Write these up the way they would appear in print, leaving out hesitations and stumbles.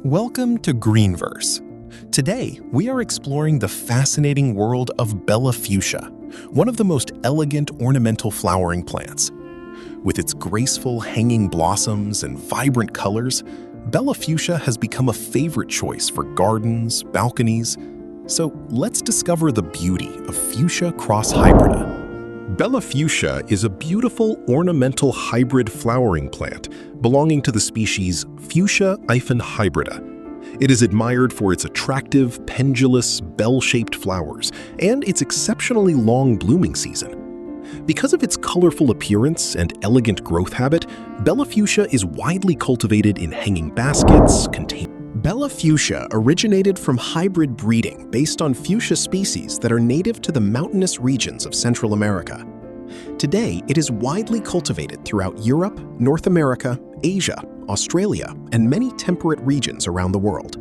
Welcome to GreenVerse. Today, we are exploring the fascinating world of Bellafuchsia, one of the most elegant ornamental flowering plants. With its graceful hanging blossoms and vibrant colors, Bellafuchsia has become a favorite choice for gardens, balconies. So let's discover the beauty of Fuchsia cross hybrida. Bellafuchsia is a beautiful ornamental hybrid flowering plant belonging to the species Fuchsia hybrida. It is admired for its attractive, pendulous, bell-shaped flowers and its exceptionally long blooming season. Because of its colorful appearance and elegant growth habit, Bellafuchsia is widely cultivated in hanging baskets, containers. Bellafuchsia originated from hybrid breeding based on fuchsia species that are native to the mountainous regions of Central America. Today, it is widely cultivated throughout Europe, North America, Asia, Australia, and many temperate regions around the world.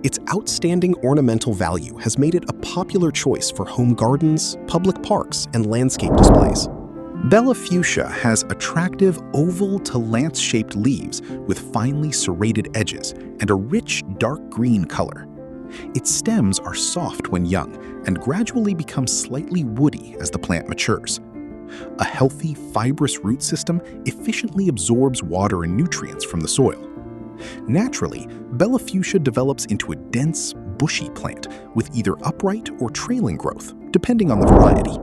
Its outstanding ornamental value has made it a popular choice for home gardens, public parks, and landscape displays. Bellafuchsia has attractive oval to lance-shaped leaves with finely serrated edges and a rich dark green color. Its stems are soft when young and gradually become slightly woody as the plant matures. A healthy, fibrous root system efficiently absorbs water and nutrients from the soil. Naturally, Bellafuchsia develops into a dense, bushy plant with either upright or trailing growth, depending on the variety.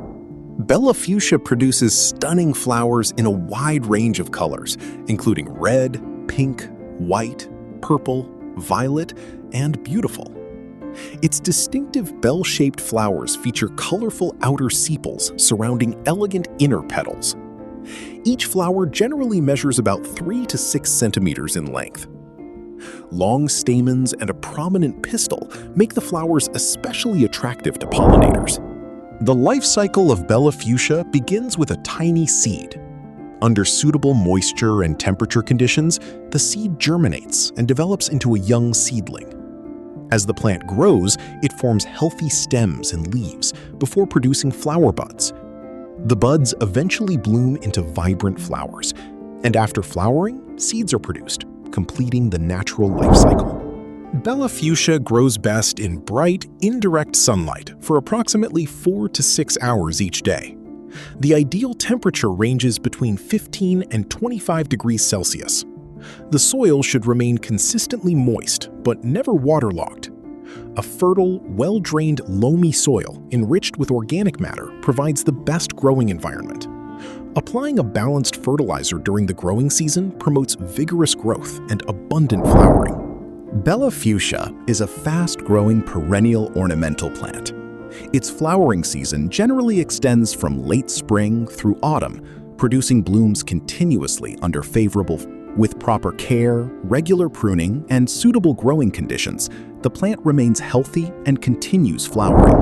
Bellafuchsia produces stunning flowers in a wide range of colors, including red, pink, white, purple, violet, and beautiful. Its distinctive bell-shaped flowers feature colorful outer sepals surrounding elegant inner petals. Each flower generally measures about 3 to 6 centimeters in length. Long stamens and a prominent pistil make the flowers especially attractive to pollinators. The life cycle of Bellafuchsia begins with a tiny seed. Under suitable moisture and temperature conditions, the seed germinates and develops into a young seedling. As the plant grows, it forms healthy stems and leaves before producing flower buds. The buds eventually bloom into vibrant flowers, and after flowering, seeds are produced, completing the natural life cycle. Bellafuchsia grows best in bright, indirect sunlight for approximately 4 to 6 hours each day. The ideal temperature ranges between 15 and 25 degrees Celsius. The soil should remain consistently moist, but never waterlogged. A fertile, well-drained, loamy soil enriched with organic matter provides the best growing environment. Applying a balanced fertilizer during the growing season promotes vigorous growth and abundant flowering. Bellafuchsia is a fast-growing perennial ornamental plant. Its flowering season generally extends from late spring through autumn, producing blooms continuously under favorable. With proper care, regular pruning, and suitable growing conditions, the plant remains healthy and continues flowering.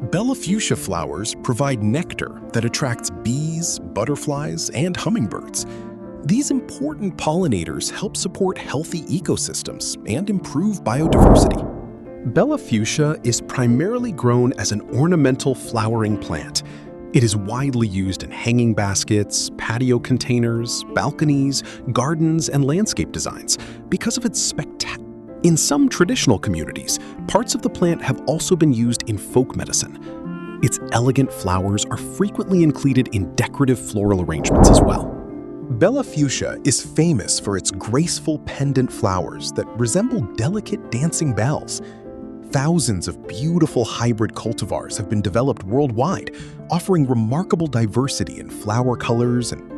Bellafuchsia flowers provide nectar that attracts bees, butterflies, and hummingbirds. These important pollinators help support healthy ecosystems and improve biodiversity. Bellafuchsia is primarily grown as an ornamental flowering plant. It is widely used in hanging baskets, patio containers, balconies, gardens, and landscape designs because of its In some traditional communities, parts of the plant have also been used in folk medicine. Its elegant flowers are frequently included in decorative floral arrangements as well. Bellafuchsia is famous for its graceful pendant flowers that resemble delicate dancing bells. Thousands of beautiful hybrid cultivars have been developed worldwide, offering remarkable diversity in flower colors, and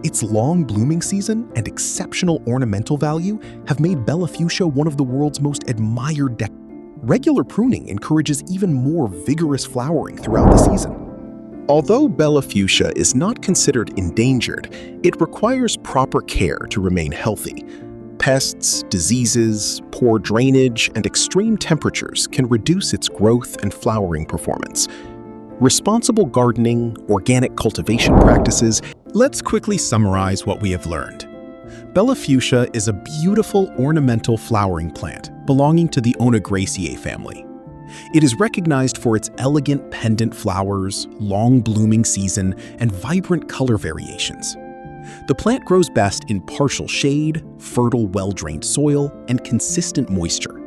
its long blooming season and exceptional ornamental value have made Bellafuchsia one of the world's most admired. Regular pruning encourages even more vigorous flowering throughout the season. Although Bellafuchsia is not considered endangered, it requires proper care to remain healthy. Pests, diseases, poor drainage, and extreme temperatures can reduce its growth and flowering performance. Responsible gardening, organic cultivation practices. Let's quickly summarize what we have learned. Bellafuchsia is a beautiful ornamental flowering plant belonging to the Onagraceae family. It is recognized for its elegant pendant flowers, long blooming season, and vibrant color variations. The plant grows best in partial shade, fertile, well-drained soil, and consistent moisture.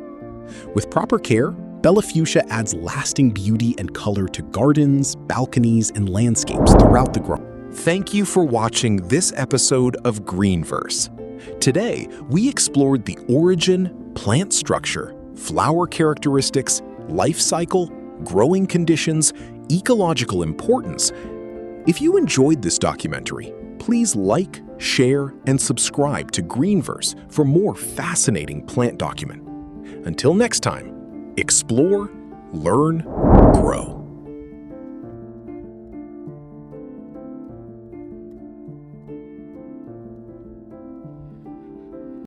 With proper care, Bellafuchsia adds lasting beauty and color to gardens, balconies, and landscapes throughout the grow. Thank you for watching this episode of GreenVerse. Today, we explored the origin, plant structure, flower characteristics, life cycle, growing conditions, ecological importance. If you enjoyed this documentary, please like, share, and subscribe to GreenVerse for more fascinating plant document. Until next time, explore, learn, grow.